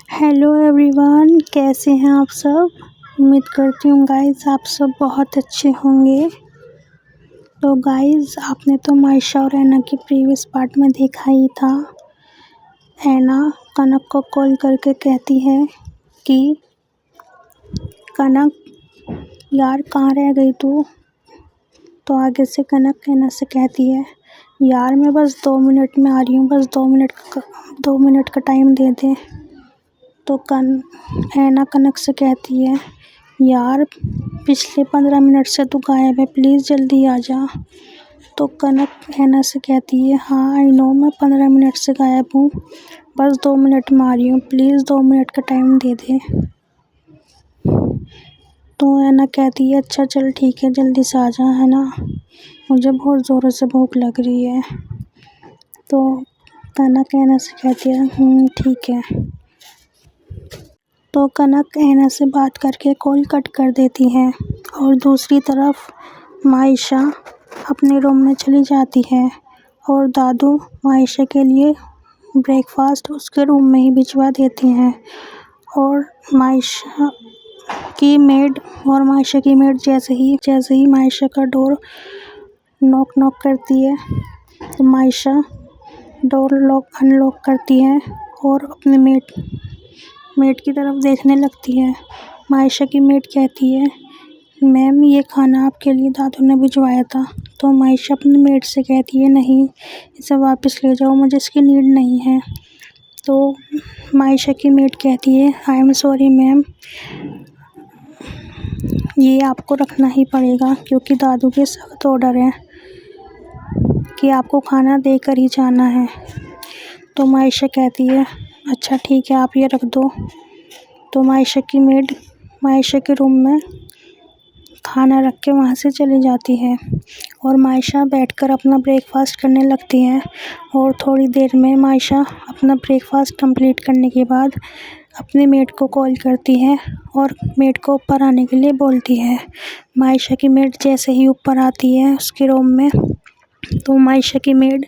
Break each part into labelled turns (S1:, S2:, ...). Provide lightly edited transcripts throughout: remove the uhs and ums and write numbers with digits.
S1: Hello everyone, कैसे हैं आप सब। उम्मीद करती हूँ गाइस आप सब बहुत अच्छे होंगे। तो गाइस आपने तो मायशा और ऐना की प्रीवियस पार्ट में देखा ही था। ऐना कनक को कॉल करके कहती है कि कनक यार कहाँ रह गई तू। तो आगे से कनक ऐना से कहती है यार मैं बस 2 मिनट में आ रही हूँ, बस 2 मिनट का टाइम दे दे। तो ऐना कनक से कहती है यार पिछले 15 मिनट से तू गायब है, प्लीज़ जल्दी आ जा। तो कनक ऐना से कहती है हाँ आई नो मैं 15 मिनट से गायब हूँ, बस 2 मिनट में आ रही हूँ, प्लीज़ 2 मिनट का टाइम दे दे। तो ऐना कहती है अच्छा चल ठीक है, जल्दी से आ जा, है ना, मुझे बहुत ज़ोरों से भूख लग रही है। तो कनक ऐना से कहती है ठीक है। तो कनक ऐना से बात करके कॉल कट कर देती है और दूसरी तरफ मायशा अपने रूम में चली जाती है और दादू मायशा के लिए ब्रेकफास्ट उसके रूम में ही भिजवा देते हैं। और मायशा की मेड जैसे ही मायशा का डोर नॉक करती है तो मायशा डोर अनलॉक करती है और अपने मेड की तरफ देखने लगती है। मायशा की मेड कहती है मैम ये खाना आपके लिए दादू ने भिजवाया था। तो मायशा अपनी मेड से कहती है नहीं इसे वापस ले जाओ, मुझे इसकी नीड नहीं है। तो मायशा की मेड कहती है आई एम सॉरी मैम, ये आपको रखना ही पड़ेगा क्योंकि दादू के सख्त ऑर्डर है कि आपको खाना देकर ही जाना है। तो मायशा कहती है अच्छा ठीक है आप ये रख दो। तो मायशा की मेड मायशा के रूम में खाना रख के वहाँ से चली जाती है और मायशा बैठकर अपना ब्रेकफास्ट करने लगती है। और थोड़ी देर में मायशा अपना ब्रेकफास्ट कंप्लीट करने के बाद अपने मेड को कॉल करती है और मेड को ऊपर आने के लिए बोलती है। मायशा की मेड जैसे ही ऊपर आती है उसके रूम में तो मायशा की मेड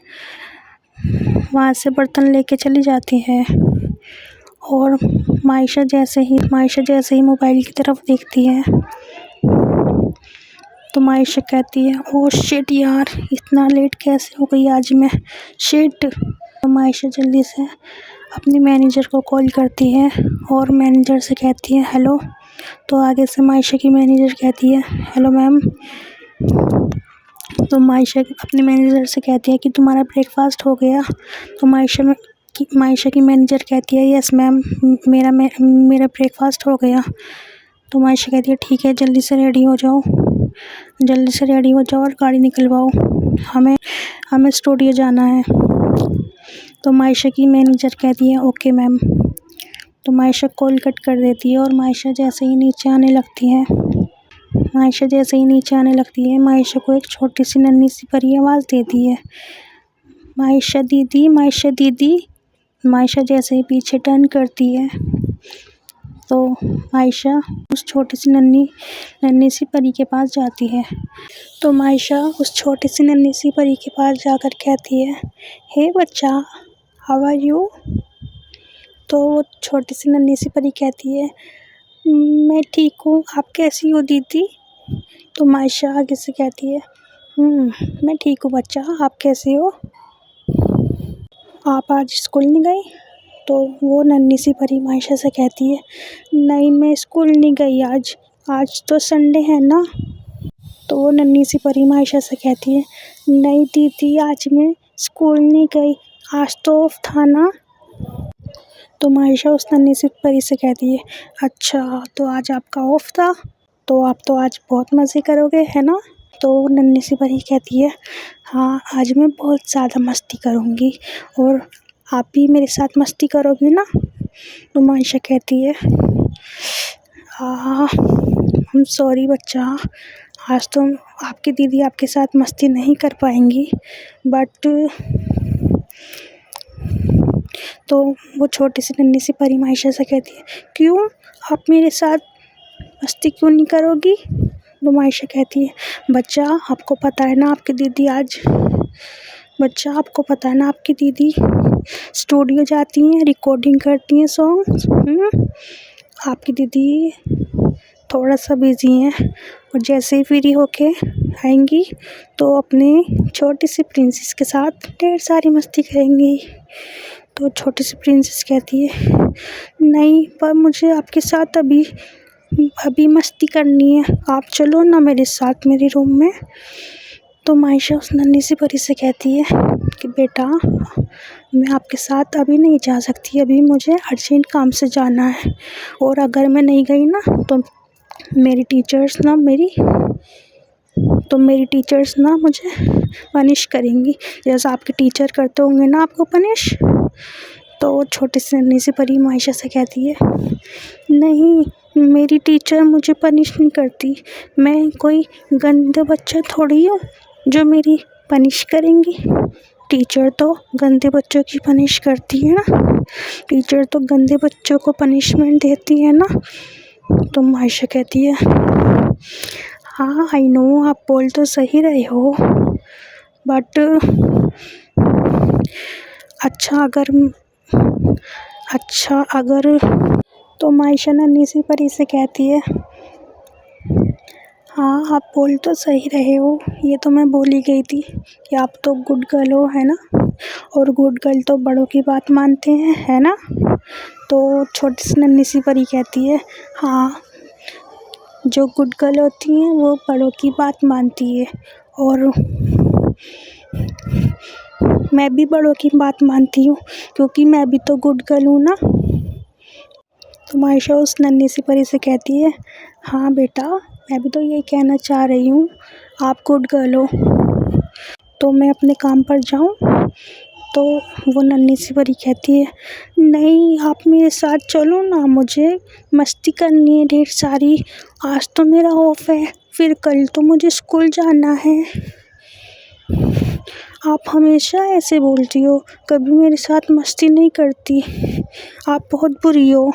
S1: वहाँ से बर्तन लेके चली जाती है। और मायशा जैसे ही मोबाइल की तरफ देखती है तो मायशा कहती है ओह शिट यार इतना लेट कैसे हो गई आज मैं, शिट। तो मायशा जल्दी से अपनी मैनेजर को कॉल करती है और मैनेजर से कहती है हेलो। तो आगे से मायशा की मैनेजर कहती है हेलो मैम। तो मायशा अपनी मैनेजर से कहती है कि तुम्हारा ब्रेकफास्ट हो गया। तो मायशा की मैनेजर कहती है यस मैम मेरा ब्रेकफास्ट हो गया। तो मायशा कहती है ठीक है जल्दी से रेडी हो जाओ और गाड़ी निकलवाओ, हमें स्टूडियो जाना है। तो मायशा की मैनेजर कहती है ओके मैम। तो मायशा कॉल कट कर देती है और मायशा जैसे ही नीचे आने मायशा को एक छोटी सी नन्ही सी परी आवाज़ देती है मायशा दीदी। मायशा जैसे ही पीछे टर्न करती है तो मायशा उस छोटी सी नन्ही सी परी के पास जाती है। तो मायशा उस छोटी सी नन्ही सी परी के पास जाकर कहती है हे बच्चा हाउ आर यू। तो वो छोटी सी नन्ही सी परी कहती है मैं ठीक हूँ, आप कैसी हो दीदी। तो मायशा आगे से कहती है मैं ठीक हूँ बच्चा, आप कैसे हो, आप आज स्कूल नहीं गई। तो वो नन्ही सी परी मायशा से कहती है नहीं मैं स्कूल नहीं गई आज तो संडे है ना। तो वो नन्ही सी परी मायशा से कहती है नहीं दीदी आज मैं स्कूल नहीं गई, आज तो ऑफ था ना। तो मायशा उस नन्ही सी परी से कहती है अच्छा तो आज आपका ऑफ था, तो आप तो आज बहुत मज़े करोगे है ना। तो नन्ही सी परी कहती है हाँ आज मैं बहुत ज़्यादा मस्ती करूँगी और आप भी मेरे साथ मस्ती करोगी ना। तो मायशा कहती है हम सॉरी बच्चा, आज तो आपकी दीदी आपके साथ मस्ती नहीं कर पाएंगी बट। तो वो छोटी सी नन्ही सी परी मायशा से कहती है क्यों आप मेरे साथ मस्ती क्यों नहीं करोगी। तो मायशा कहती है बच्चा आपको पता है ना आपकी दीदी आज बच्चा आपको पता है ना, आपकी दीदी स्टूडियो जाती हैं, रिकॉर्डिंग करती हैं सॉन्ग। आपकी दीदी थोड़ा सा बिजी हैं और जैसे ही फ्री होके आएंगी तो अपने छोटी सी प्रिंसेस के साथ ढेर सारी मस्ती करेंगी। तो छोटी सी प्रिंसेस कहती है, नहीं पर मुझे आपके साथ अभी मस्ती करनी है, आप चलो ना मेरे साथ मेरे रूम में। तो मायशा उस नन्ही सी परी से कहती है कि बेटा मैं आपके साथ अभी नहीं जा सकती, अभी मुझे अर्जेंट काम से जाना है, और अगर मैं नहीं गई ना तो मेरी टीचर्स ना मुझे पनिश करेंगी, जैसा आपके टीचर करते होंगे ना आपको पनिश। तो छोटी सी नन्ही सी परी मायशा से कहती है, नहीं मेरी टीचर मुझे पनिश नहीं करती, मैं कोई गंदा बच्चा थोड़ी हूँ जो मेरी पनिश करेंगी। टीचर तो गंदे बच्चों की पनिश करती है ना, टीचर तो गंदे बच्चों को पनिशमेंट देती है ना। तो मायशा कहती है, हाँ आई नो आप बोल तो सही रहे हो, बट अगर तो मायशा नन्ही सी परी से कहती है, हाँ आप बोल तो सही रहे हो, ये तो मैं बोल ही गई थी कि आप तो गुड गर्ल हो, है ना, और गुड गर्ल तो बड़ों की बात मानते हैं, है ना। तो छोटी सी नन्ही सी परी कहती है, हाँ जो गुड गर्ल होती हैं वो बड़ों की बात मानती है, और मैं भी बड़ों की बात मानती हूँ क्योंकि मैं भी तो गुड गर्ल हूँ ना। तो मायशा उस नन्ही सी परी से कहती है, हाँ बेटा मैं भी तो यही कहना चाह रही हूँ, आप गुड गर्ल हो, तो मैं अपने काम पर जाऊँ। तो वो नन्ही सी परी कहती है, नहीं आप मेरे साथ चलो ना, मुझे मस्ती करनी है ढेर सारी, आज तो मेरा ऑफ है, फिर कल तो मुझे स्कूल जाना है। आप हमेशा ऐसे बोलती हो, कभी मेरे साथ मस्ती नहीं करती, आप बहुत बुरी हो।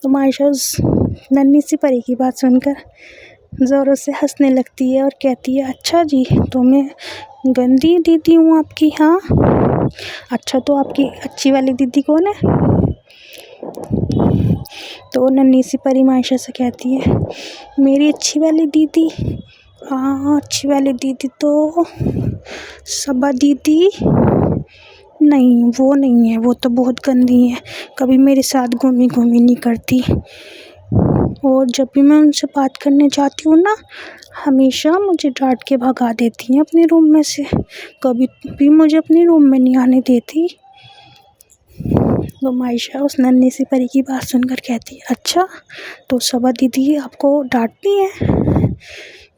S1: तो मायशा उस नन्ही सी परी की बात सुनकर ज़ोरों से हंसने लगती है और कहती है, अच्छा जी तो मैं गंदी दीदी हूँ आपकी, हाँ अच्छा तो आपकी अच्छी वाली दीदी कौन है। तो नन्ही सी परी मायशा से कहती है, मेरी अच्छी वाली दीदी, हाँ अच्छी वाली दीदी तो सबा दीदी, नहीं वो नहीं है, वो तो बहुत गंदी है, कभी मेरे साथ घूमी नहीं करती, और जब भी मैं उनसे बात करने जाती हूँ ना हमेशा मुझे डांट के भगा देती हैं अपने रूम में से, कभी भी मुझे अपने रूम में नहीं आने देती। तो मायशा उस नन्ही सी परी की बात सुनकर कहती है, अच्छा तो सबा दीदी आपको डांटती है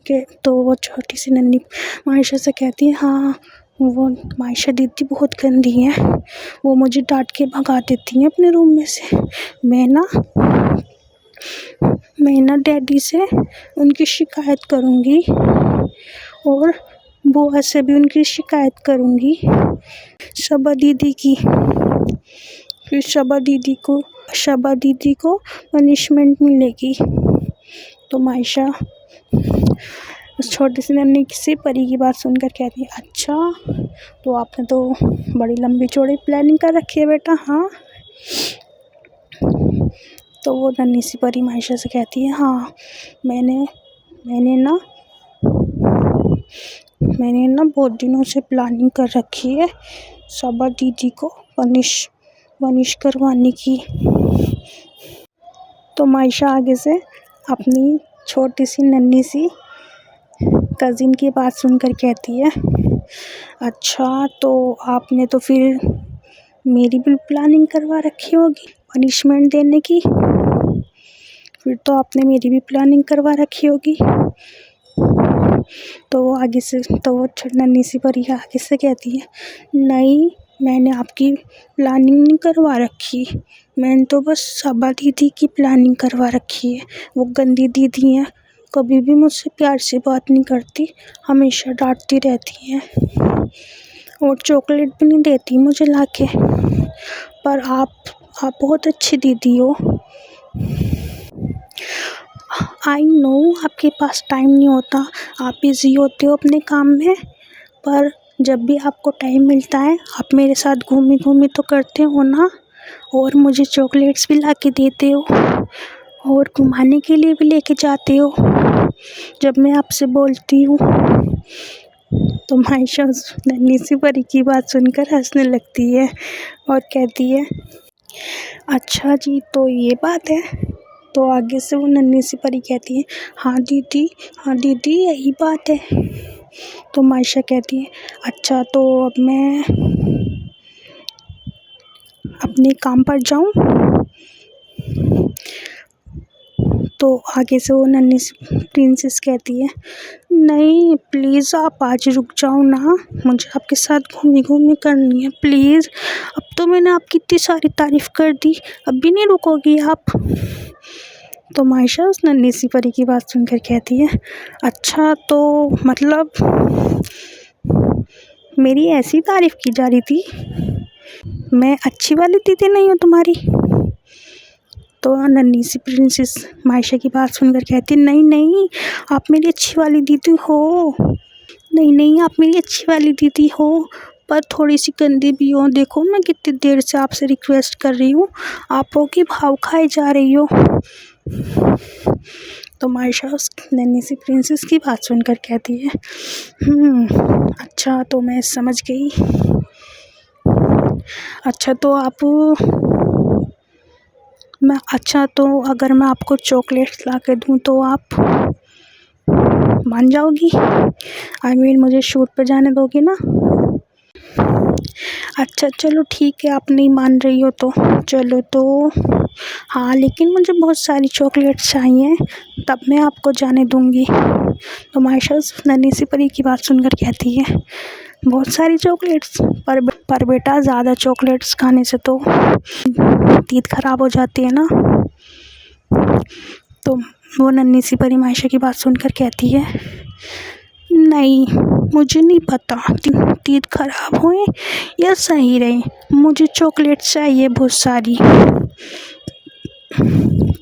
S1: कि। तो वो छोटी सी नन्ही मायशा से कहती है, हाँ वो मायशा दीदी बहुत गंदी हैं, वो मुझे डांट के भगा देती हैं अपने रूम में से, मैं ना डैडी से उनकी शिकायत करूँगी और बुआ से भी उनकी शिकायत करूँगी शबा दीदी की, फिर शबा दीदी को पनिशमेंट मिलेगी। तो मायशा उस छोटी सी नन्ही सी परी की बात सुनकर कहती है, अच्छा तो आपने तो बड़ी लंबी चौड़ी प्लानिंग कर रखी है बेटा, हाँ। तो वो नन्ही सी परी मायशा से कहती है, हाँ मैंने ना बहुत दिनों से प्लानिंग कर रखी है सबा दीदी को पनिश करवाने की। तो मायशा आगे से अपनी छोटी सी नन्ही सी कज़िन की बात सुनकर कहती है, अच्छा तो आपने तो फिर मेरी भी प्लानिंग करवा रखी होगी पनिशमेंट देने की, फिर तो आपने मेरी भी प्लानिंग करवा रखी होगी। तो वो नन्ही सी परी आगे से कहती है, नहीं मैंने आपकी प्लानिंग नहीं करवा रखी, मैंने तो बस सबा दीदी की प्लानिंग करवा रखी है, वो गंदी दीदी हैं, कभी भी मुझसे प्यार से बात नहीं करती, हमेशा डांटती रहती हैं और चॉकलेट भी नहीं देती मुझे लाके, पर आप बहुत अच्छी दीदी हो। आई नो आपके पास टाइम नहीं होता, आप बिज़ी होते हो अपने काम में, पर जब भी आपको टाइम मिलता है आप मेरे साथ घूमी घूमी तो करते हो ना, और मुझे चॉकलेट्स भी ला के देते हो और घुमाने के लिए भी लेके जाते हो जब मैं आपसे बोलती हूँ। तो मायशा उस नन्ही सी परी की बात सुनकर हंसने लगती है और कहती है, अच्छा जी तो ये बात है। तो आगे से वो नन्ही सी परी कहती है, हाँ दीदी यही बात है। तो मायशा कहती है, अच्छा तो अब मैं अपने काम पर जाऊं। तो आगे से वो नन्ही सी प्रिंसेस कहती है, नहीं प्लीज़ आप आज रुक जाओ ना, मुझे आपके साथ घूमी घूमी करनी है प्लीज़। अब तो मैंने आपकी इतनी सारी तारीफ़ कर दी, अब भी नहीं रुकोगी आप। तो मायशा उस नन्ही सी परी की बात सुनकर कहती है, अच्छा तो मतलब मेरी ऐसी तारीफ़ की जा रही थी, मैं अच्छी वाली दीदी नहीं हूँ तुम्हारी। तो नन्ही सी प्रिंसेस मायशा की बात सुनकर कहती, नहीं नहीं आप मेरी अच्छी वाली दीदी हो, नहीं आप मेरी अच्छी वाली दीदी हो, पर थोड़ी सी गंदी भी हो। देखो मैं कितनी देर से आपसे रिक्वेस्ट कर रही हूँ, आप हो कि भाव खाए जा रही हो। तो मायशा उस नन्ही सी प्रिंसेस की बात सुनकर कहती है, अच्छा तो मैं समझ गई। अच्छा तो अगर मैं आपको चॉकलेट्स ला के दूँ तो आप मान जाओगी? मुझे शूट पे जाने दोगी ना? अच्छा चलो ठीक है, आप नहीं मान रही हो तो चलो तो हाँ, लेकिन मुझे बहुत सारी चॉकलेट्स चाहिए तब मैं आपको जाने दूँगी। तो मायशा उस नन्ही सी परी की बात सुनकर कहती है, बहुत सारी चॉकलेट्स, पर बेटा ज़्यादा चॉकलेट्स खाने से तो तीत खराब हो जाती है ना। तो वो नन्ही सी परी मायशा की बात सुनकर कहती है, नहीं मुझे नहीं पता तीत खराब हुए या सही रहे, मुझे चॉकलेट चाहिए बहुत सारी।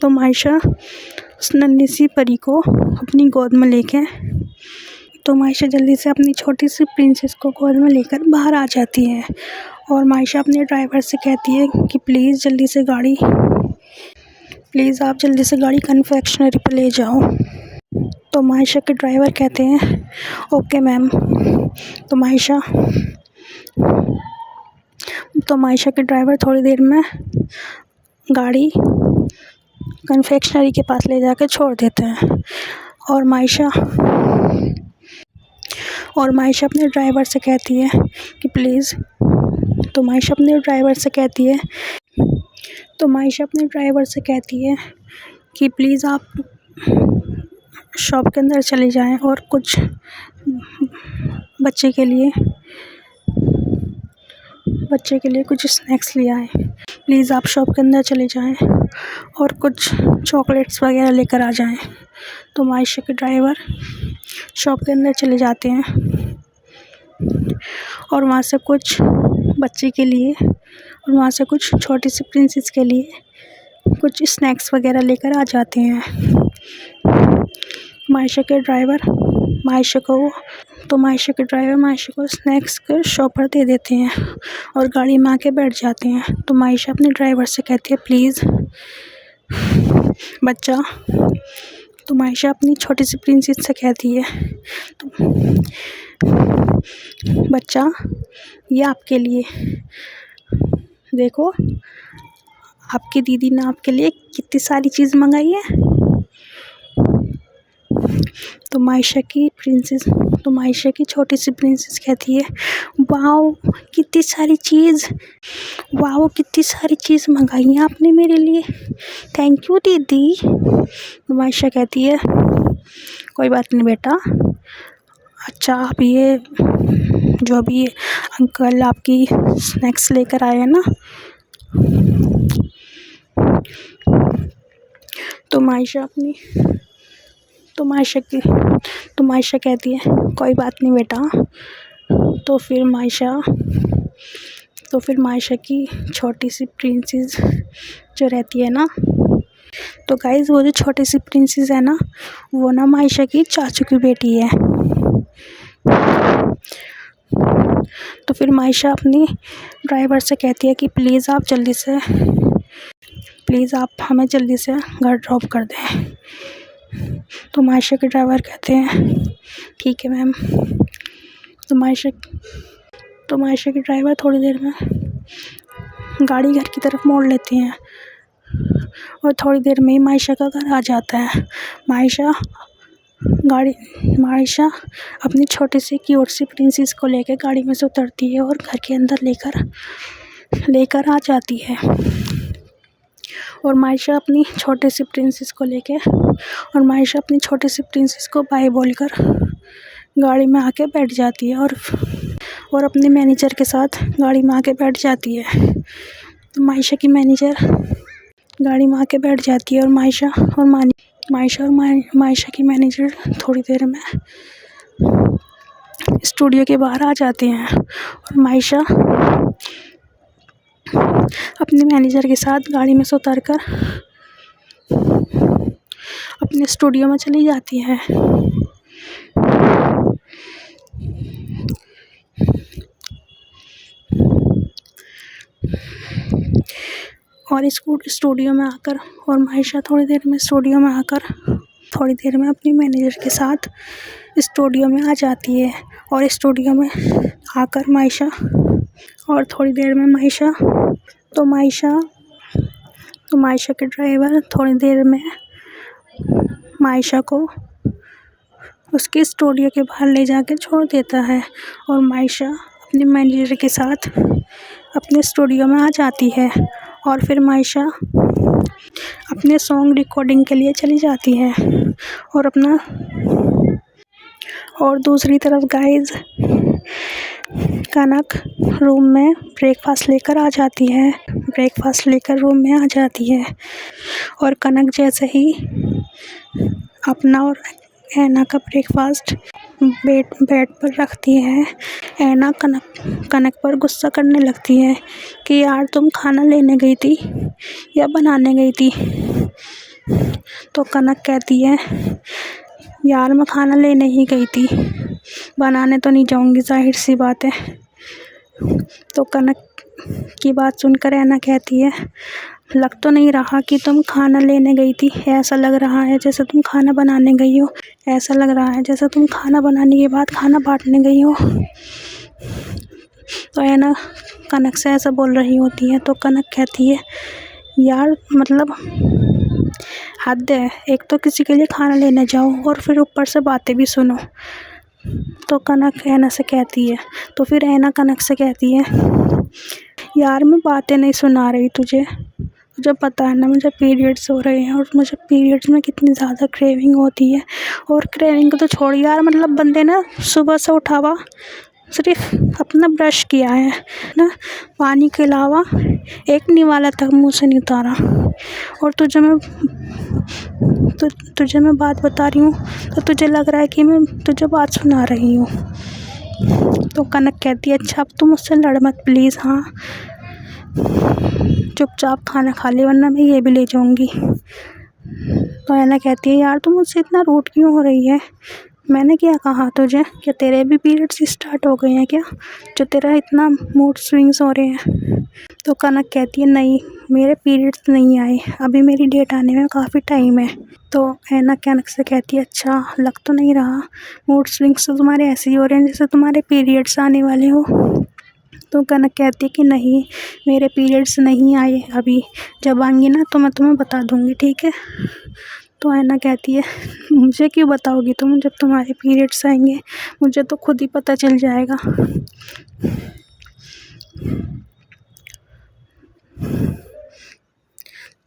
S1: तो मायशा उस नन्ही सी परी को अपनी गोद में लेके जल्दी से अपनी छोटी सी प्रिंसेस को गोद में लेकर बाहर आ जाती है और मायशा अपने ड्राइवर से कहती है कि प्लीज़ आप जल्दी से गाड़ी कन्फेक्शनरी पे ले जाओ। तो मायशा के ड्राइवर कहते हैं, ओके मैम। तो मायशा के ड्राइवर थोड़ी देर में गाड़ी कन्फेक्शनरी के पास ले जाकर छोड़ देते हैं और मायशा अपने ड्राइवर से कहती है कि प्लीज़ तो मायशा अपने ड्राइवर से कहती है कि प्लीज़ आप शॉप के अंदर चले जाएं और कुछ बच्चे के लिए कुछ स्नैक्स ले आएं। प्लीज़ आप शॉप के अंदर चले जाएं और कुछ चॉकलेट्स वगैरह लेकर आ जाएं। तो मायशा के ड्राइवर शॉप के अंदर चले जाते हैं और वहाँ से कुछ बच्चे के लिए और वहाँ से कुछ छोटी सी प्रिंसेस के लिए कुछ स्नैक्स वगैरह लेकर आ जाते हैं। मायशा के ड्राइवर मायशा को स्नैक्स के शॉपर दे देते हैं और गाड़ी में आके बैठ जाते हैं। तो मायशा अपने ड्राइवर से कहती है, प्लीज़ बच्चा। तो मायशा अपनी छोटी सी प्रिंसेस से कहती है, तो बच्चा ये आपके लिए, देखो आपकी दीदी ने आपके लिए कितनी सारी चीज़ मंगाई है। तो मायशा की छोटी सी प्रिंसेस कहती है, वाओ कितनी सारी चीज़ मंगाई है आपने मेरे लिए, थैंक यू दीदी। तो मायशा कहती है, कोई बात नहीं बेटा। अच्छा आप ये जो भी अंकल आपकी स्नैक्स लेकर आए हैं ना, तो मायशा कहती है, कोई बात नहीं बेटा। तो फिर मायशा की छोटी सी प्रिंसेस जो रहती है ना, तो गाइस वो जो छोटी सी प्रिंसेस है ना, वो ना मायशा की चाचू की बेटी है। तो फिर मायशा अपनी ड्राइवर से कहती है कि प्लीज़ आप हमें जल्दी से घर ड्रॉप कर दें। तो मायशा के ड्राइवर कहते हैं ठीक है मैम। तो मायशा के ड्राइवर थोड़ी देर में गाड़ी घर की तरफ मोड़ लेती हैं और थोड़ी देर में ही मायशा का घर आ जाता है। मायशा अपनी छोटी सी क्यूट सी प्रिंसेस को लेकर गाड़ी में से उतरती है और घर के अंदर लेकर आ जाती है। और मायशा अपनी छोटी सी प्रिंसेस को बाय बोलकर गाड़ी में आके बैठ जाती है और अपने मैनेजर के साथ गाड़ी में आके बैठ जाती है। तो मायशा की मैनेजर गाड़ी में आके बैठ जाती है और मायशा की मैनेजर थोड़ी देर में स्टूडियो के बाहर आ जाते हैं और मायशा अपने मैनेजर के साथ गाड़ी में से उतरकर अपने स्टूडियो में चली जाती है। और स्टूडियो में आकर और मायशा थोड़ी देर में अपनी मैनेजर के साथ स्टूडियो में आ जाती है। और स्टूडियो में आकर मायशा और थोड़ी देर में मायशा के ड्राइवर थोड़ी देर में मायशा को उसके स्टूडियो के बाहर ले जाके छोड़ देता है और मायशा अपने मैनेजर के साथ अपने स्टूडियो में आ जाती है। और फिर मायशा अपने सॉन्ग रिकॉर्डिंग के लिए चली जाती है और दूसरी तरफ गाइस कनक रूम में ब्रेकफास्ट लेकर रूम में आ जाती है। और कनक जैसे ही अपना और ऐना का ब्रेकफास्ट बेड पर रखती है, ऐना कनक पर गुस्सा करने लगती है कि यार तुम खाना लेने गई थी या बनाने गई थी। तो कनक कहती है यार मैं खाना लेने ही गई थी, बनाने तो नहीं जाऊंगी, जाहिर सी बात है। तो कनक की बात सुनकर ऐना कहती है लग तो नहीं रहा कि तुम खाना लेने गई थी, ऐसा लग रहा है जैसे तुम खाना बनाने गई हो, ऐसा लग रहा है जैसे तुम खाना बनाने के बाद खाना बांटने गई हो। तो ऐना कनक से ऐसा बोल रही होती है। तो कनक कहती है यार मतलब हद है, एक तो किसी के लिए खाना लेने जाओ और फिर ऊपर से बातें भी सुनो। तो कनक ऐना से कहती है, तो फिर ऐना कनक से कहती है यार मैं बातें नहीं सुना रही तुझे पता है ना मुझे पीरियड्स हो रहे हैं और मुझे पीरियड्स में कितनी ज़्यादा क्रेविंग होती है। और क्रेविंग को तो छोड़ यार, मतलब बंदे ना सुबह से उठा हुआ सिर्फ अपना ब्रश किया है ना, पानी के अलावा एक निवाला तक मुँह से नहीं उतारा। और तुझे मैं बात बता रही हूँ तो तुझे लग रहा है कि मैं तुझे बात सुना रही हूँ। तो कनक कहती है अच्छा अब तुम मुझसे लड़ मत प्लीज़, हाँ चुपचाप खाना खा ले वरना मैं ये भी ले जाऊँगी। तो ऐना कहती है यार तुम मुझसे इतना रूड क्यों हो रही है, मैंने क्या कहा तुझे, क्या तेरे भी पीरियड्स स्टार्ट हो गए हैं क्या जो तेरा इतना मूड स्विंग्स हो रहे हैं। तो कनक कहती है नहीं मेरे पीरियड्स नहीं आए, अभी मेरी डेट आने में काफ़ी टाइम है। तो ऐना कनक से कहती है अच्छा लग तो नहीं रहा, मूड स्विंग्स तो तुम्हारे ऐसे ही हो रहे हैं जैसे तुम्हारे पीरियड्स आने वाले हो। तो कनक कहती है कि नहीं मेरे पीरियड्स नहीं आए अभी, जब आएंगे ना तो मैं तुम्हें बता दूँगी, ठीक है। तो ऐना कहती है मुझे क्यों बताओगी तुम, जब तुम्हारे पीरियड्स आएंगे मुझे तो खुद ही पता चल जाएगा।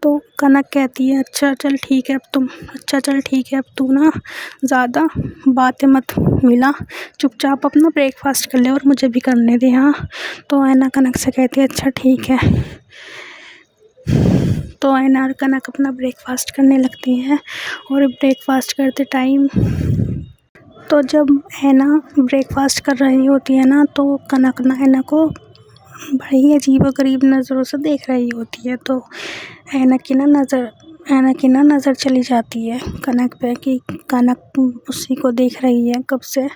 S1: तो कनक कहती है अच्छा चल ठीक है अब तू ना ज़्यादा बातें मत मिला, चुपचाप अपना ब्रेकफास्ट कर ले और मुझे भी करने दे, हाँ। तो ऐना कनक से कहती है अच्छा ठीक है। तो ऐना और कनक अपना ब्रेकफास्ट करने लगती हैं और ब्रेकफास्ट करते टाइम तो जब ऐना ब्रेकफास्ट कर रही होती है ना तो कनक ना ऐना को बड़ी ही अजीब व गरीब नज़रों से देख रही होती है। तो ऐना की ना नज़र ऐना की ना नज़र चली जाती है कनक पे कि कनक उसी को देख रही है कब से।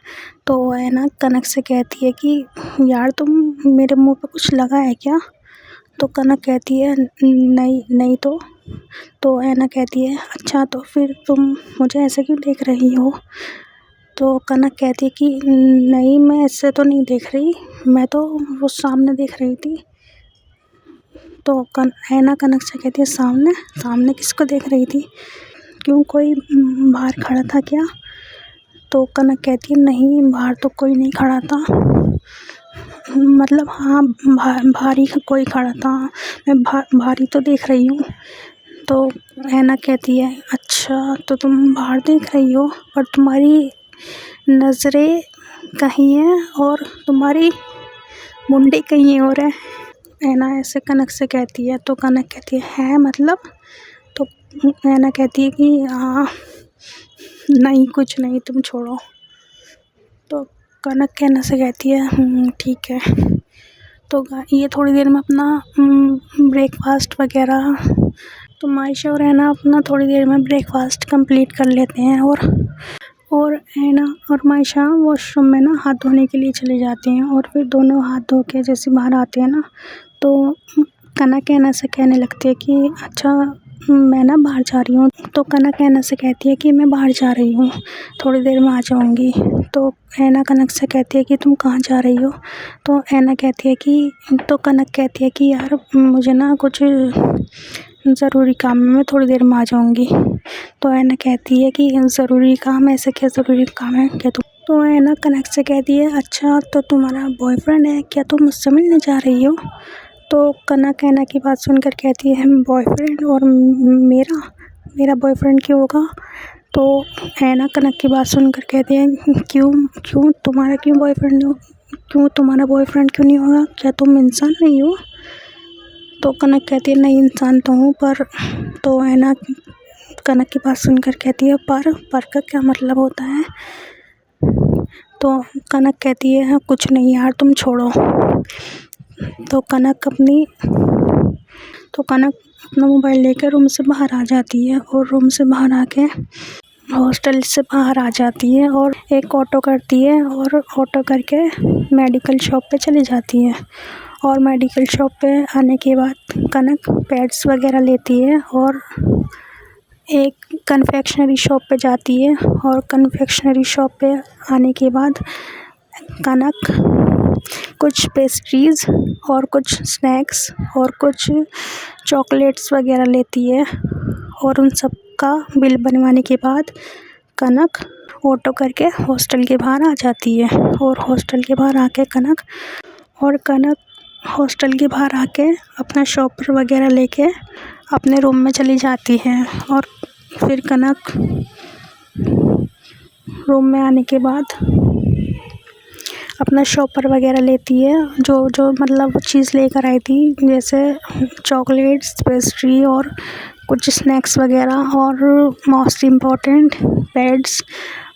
S1: तो ऐना कनक से कहती है कि यार तुम मेरे मुंह पे कुछ लगा है क्या? तो कनक कहती है नहीं नहीं तो ऐना कहती है अच्छा तो फिर तुम मुझे ऐसे क्यों देख रही हो? तो कनक कहती है कि नहीं मैं ऐसे तो नहीं देख रही, मैं तो वो सामने देख रही थी। तो ऐना कनक से कहती है सामने सामने किसको देख रही थी? क्यों कोई बाहर खड़ा था क्या? तो कनक कहती है नहीं बाहर तो कोई नहीं खड़ा था, मतलब हाँ बाहर ही कोई खड़ा था, मैं बाहर ही तो देख रही हूँ। तो ऐना कहती है अच्छा तो तुम बाहर देख रही हो और तुम्हारी नज़रें कहीं हैं और तुम्हारी मुंडी कहीं और है। ऐना ऐसे कनक से कहती है। तो कनक कहती है मतलब? तो ऐना कहती है कि हाँ नहीं कुछ नहीं तुम छोड़ो। तो कनक कहने से कहती है ठीक है। तो ये थोड़ी देर में अपना ब्रेकफास्ट वगैरह, तो मायशा और ऐना अपना थोड़ी देर में ब्रेकफास्ट कंप्लीट कर लेते हैं और ऐना और मायशा वॉशरूम में ना हाथ धोने के लिए चले जाते हैं। और फिर दोनों हाथ धो के जैसे बाहर आते हैं ना तो कनक ऐना से कहने लगती है कि अच्छा मैं ना बाहर जा रही हूँ। तो कनक ऐना से कहती है कि मैं बाहर जा रही हूँ, थोड़ी देर में आ जाऊँगी। तो ऐना कनक से कहती है कि तुम कहाँ जा रही हो? तो ऐना कहती है कि तो कनक कहती है कि यार मुझे ना कुछ ज़रूरी काम है, मैं थोड़ी देर में आ जाऊँगी। तो ऐना कहती है कि ज़रूरी काम, ऐसे क्या ज़रूरी काम है क्या? तो ऐना कनक से कहती है अच्छा तो तुम्हारा बॉयफ्रेंड है क्या, तुम मुझसे मिलने जा रही हो? तो कनक ऐना की बात सुनकर कहती है बॉयफ्रेंड, और मेरा बॉयफ्रेंड क्यों होगा? तो ऐना कनक की बात सुनकर कहती है क्यों तुम्हारा क्यों बॉयफ्रेंड हो, क्यों तुम्हारा बॉयफ्रेंड क्यों नहीं होगा, क्या तुम इंसान नहीं हो? तो कनक कहती है नहीं इंसान तो हूँ पर। तो ऐना कनक की बात सुनकर कहती है पर का क्या मतलब होता है? तो कनक कहती है कुछ नहीं यार तुम छोड़ो। तो कनक अपना मोबाइल लेकर रूम से बाहर आ जाती है और रूम से बाहर आके हॉस्टल से बाहर आ जाती है और एक ऑटो करती है और ऑटो करके मेडिकल शॉप पे चली जाती है। और मेडिकल शॉप पे आने के बाद कनक पैड्स वगैरह लेती है और एक कन्फेक्शनरी शॉप पे जाती है। और कन्फेक्शनरी शॉप पे आने के बाद कनक कुछ पेस्ट्रीज़ और कुछ स्नैक्स और कुछ चॉकलेट्स वगैरह लेती है। और उन सब का बिल बनवाने के बाद कनक ऑटो करके हॉस्टल के बाहर आ जाती है। और हॉस्टल के बाहर आके कनक हॉस्टल के बाहर आके अपना शॉपर वगैरह लेके अपने रूम में चली जाती है। और फिर कनक रूम में आने के बाद अपना शॉपर वगैरह लेती है, जो मतलब चीज़ लेकर आई थी, जैसे चॉकलेट्स, पेस्ट्री और कुछ स्नैक्स वगैरह, और मोस्ट इम्पॉर्टेंट पैड्स।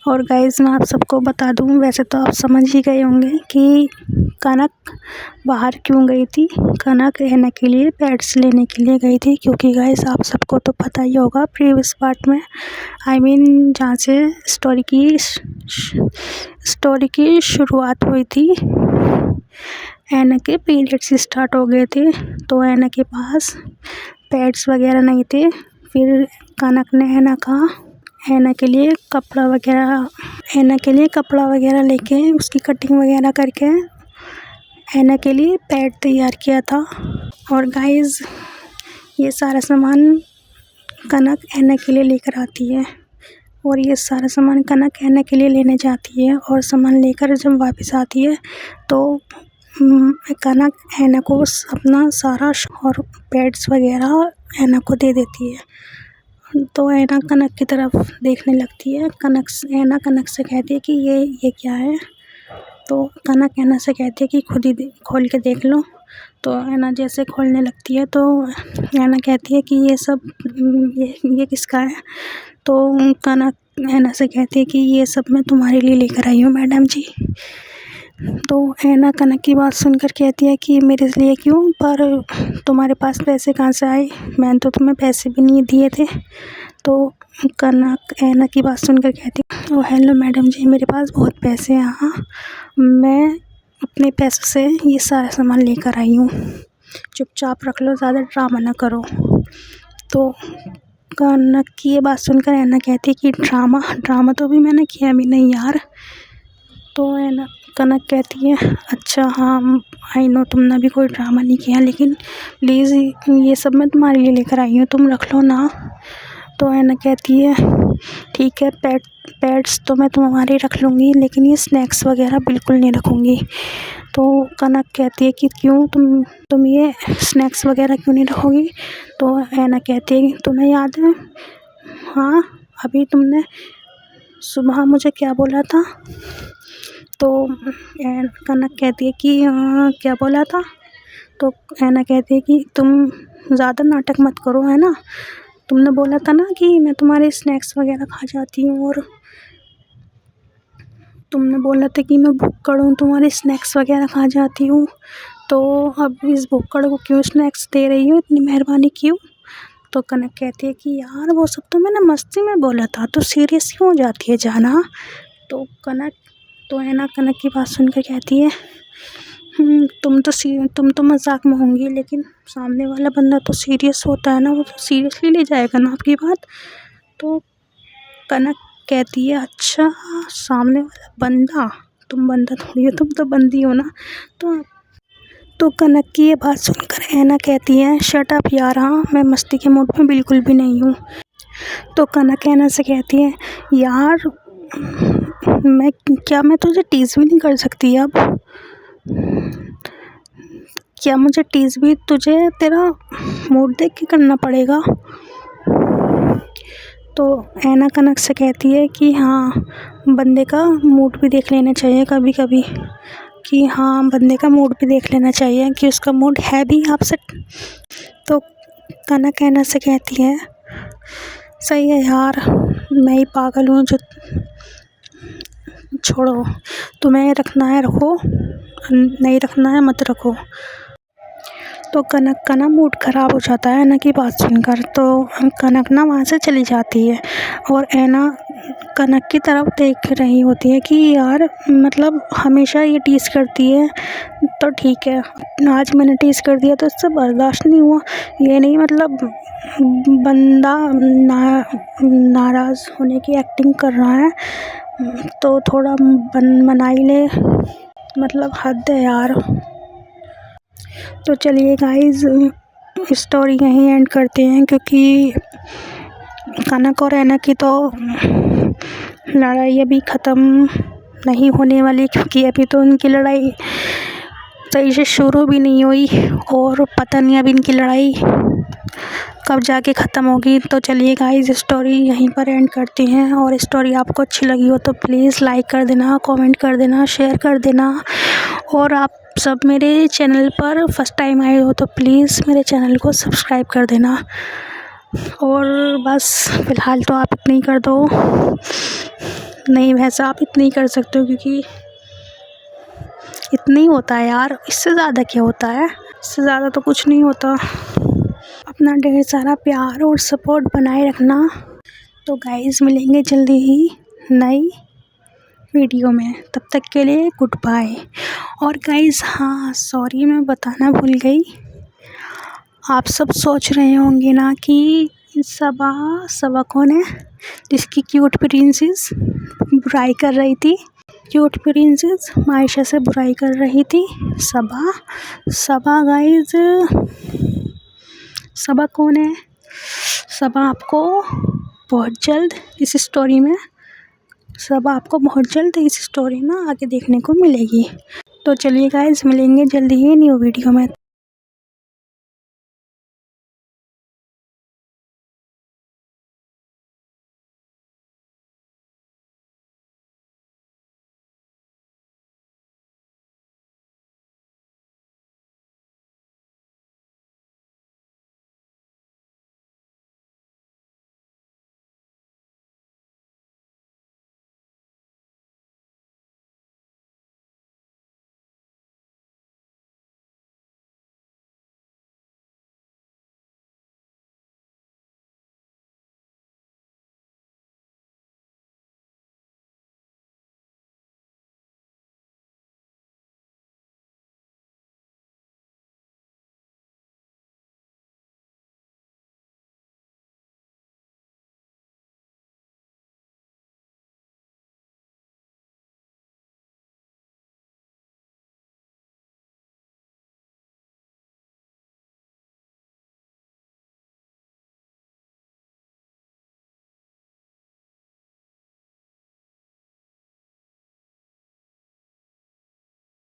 S1: और गाइस मैं आप सबको बता दूं, वैसे तो आप समझ ही गए होंगे कि कनक बाहर क्यों गई थी। कनक ऐना के लिए पैड्स लेने के लिए गई थी, क्योंकि गाइस आप सबको तो पता ही होगा प्रीवियस पार्ट में जहाँ से स्टोरी की शुरुआत हुई थी, ऐना के पीरियड्स स्टार्ट हो गए थे। तो ऐना के पास पैड्स वगैरह नहीं थे। फिर कनक ने ऐना के लिए कपड़ा वगैरह लेके उसकी कटिंग वगैरह करके ऐना के लिए पैड तैयार किया था। और गाइस ये सारा सामान कनक ऐना के लिए लेकर आती है, और ये सारा सामान कनक ऐना के लिए लेने जाती है। और सामान लेकर जब वापस आती है तो कनक ऐना को अपना सारा और पैड्स वगैरह ऐना को दे देती है। तो ऐना कनक की तरफ देखने लगती है। ऐना कनक से कहती है कि ये क्या है? तो कनक ऐना से कहती है कि खुद ही खोल के देख लो। तो ऐना जैसे खोलने लगती है तो ऐना कहती है कि ये किसका है? तो कनक ऐना से कहती है कि ये सब मैं तुम्हारे लिए लेकर आई हूँ मैडम जी। तो ऐना कनक की बात सुनकर कहती है कि मेरे लिए क्यों, पर तुम्हारे पास पैसे कहाँ से आए, मैंने तो तुम्हें पैसे भी नहीं दिए थे। तो कनक ऐना की बात सुनकर कहती है, ओ हेलो मैडम जी, मेरे पास बहुत पैसे हैं, हाँ मैं अपने पैसों से ये सारा सामान लेकर आई हूँ, चुपचाप रख लो, ज़्यादा ड्रामा ना करो। तो कनक की ये बात सुनकर ऐना कहती है कि ड्रामा तो भी मैंने किया भी नहीं यार। तो ऐना कनक कहती है, अच्छा हाँ आई नो तुमने भी कोई ड्रामा नहीं किया, लेकिन प्लीज़ ये सब मैं तुम्हारे लिए लेकर आई हूँ, तुम रख लो ना। तो ऐना कहती है, ठीक है, पेट्स तो मैं तुम्हारे रख लूँगी, लेकिन ये स्नैक्स वगैरह बिल्कुल नहीं रखूँगी। तो कनक कहती है कि क्यों, तुम ये स्नैक्स वगैरह क्यों नहीं रखोगी। तो ऐना कहती है, तुम्हें याद है, हाँ अभी तुमने सुबह मुझे क्या बोला था। तो कनक कहती है कि क्या बोला था। तो ऐना कहती है कि तुम ज़्यादा नाटक मत करो, है ना, तुमने बोला था ना कि मैं तुम्हारे स्नैक्स वगैरह खा जाती हूँ, और तुमने बोला था कि मैं भुक्कड़ हूँ, तुम्हारे स्नैक्स वगैरह खा जाती हूँ, तो अब इस भुक्कड़ को क्यों स्नैक्स दे रही हो, इतनी मेहरबानी क्यों। तो कनक कहती है कि यार वो सब तो मैंने मस्ती में बोला था, तो सीरियस क्यों हो जाती है जाना। तो है ना कनक की बात सुनकर कहती है, तुम तो मजाक में होंगी, लेकिन सामने वाला बंदा तो सीरियस होता है ना, वो तो सीरियसली ले जाएगा ना आपकी बात। तो कनक कहती है, अच्छा सामने वाला बंदा, तुम बंदा थोड़ी हो, तुम तो बंदी हो ना। तो कनक की ये बात सुनकर ऐना कहती है, शट अप यार, हाँ मैं मस्ती के मूड में बिल्कुल भी नहीं हूँ। तो कनक ऐना से कहती है, यार मैं तुझे टीज़ भी नहीं कर सकती अब, क्या मुझे टीज़ भी तुझे तेरा मूड देख के करना पड़ेगा। तो ऐना कनक से कहती है कि हाँ बंदे का मूड भी देख लेना चाहिए कभी कभी, कि हाँ बंदे का मूड भी देख लेना चाहिए कि उसका मूड है भी आपसे। तो कनक ऐना से कहती है, सही है यार, मैं ही पागल हूँ जो, छोड़ो, तुम्हें रखना है रखो, नहीं रखना है मत रखो। तो कनक का ना मूड ख़राब हो जाता है ऐना की बात सुनकर। तो कनक ना वहाँ से चली जाती है, और ऐना कनक की तरफ देख रही होती है कि यार मतलब हमेशा ये टीज़ करती है, तो ठीक है आज मैंने टीज़ कर दिया तो इससे बर्दाश्त नहीं हुआ, ये नहीं मतलब बंदा नाराज़ होने की एक्टिंग कर रहा है, तो थोड़ा मनाई ले, मतलब हद है यार। तो चलिए गाइस स्टोरी यहीं एंड करते हैं, क्योंकि कनक और ऐना की तो लड़ाई अभी ख़त्म नहीं होने वाली, क्योंकि अभी तो उनकी लड़ाई सही से शुरू भी नहीं हुई, और पता नहीं अब इनकी लड़ाई कब जाके ख़त्म होगी। तो चलिए गाइस स्टोरी यहीं पर एंड करते हैं, और स्टोरी आपको अच्छी लगी हो तो प्लीज़ लाइक कर देना, कमेंट कर देना, शेयर कर देना, और आप सब मेरे चैनल पर फर्स्ट टाइम आए हो तो प्लीज़ मेरे चैनल को सब्सक्राइब कर देना। और बस फ़िलहाल तो आप इतना ही कर दो, नहीं वैसे आप इतना ही कर सकते हो, क्योंकि इतना ही होता है यार, इससे ज़्यादा क्या होता है, इससे ज़्यादा तो कुछ नहीं होता। अपना ढेर सारा प्यार और सपोर्ट बनाए रखना। तो गाइस मिलेंगे जल्दी ही नई वीडियो में, तब तक के लिए गुड बाय। और गाइस हाँ सॉरी मैं बताना भूल गई, आप सब सोच रहे होंगे ना कि सबा कौन है जिसकी क्यूट प्रिंसेस बुराई कर रही थी, क्यूट प्रिंसेस मायशा से बुराई कर रही थी, सबा गाइस, सबा कौन है, सबा आपको बहुत जल्द इस स्टोरी में, सबा आपको बहुत जल्द इस स्टोरी में आगे देखने को मिलेगी। तो चलिए गाइस मिलेंगे जल्दी ही न्यू वीडियो में।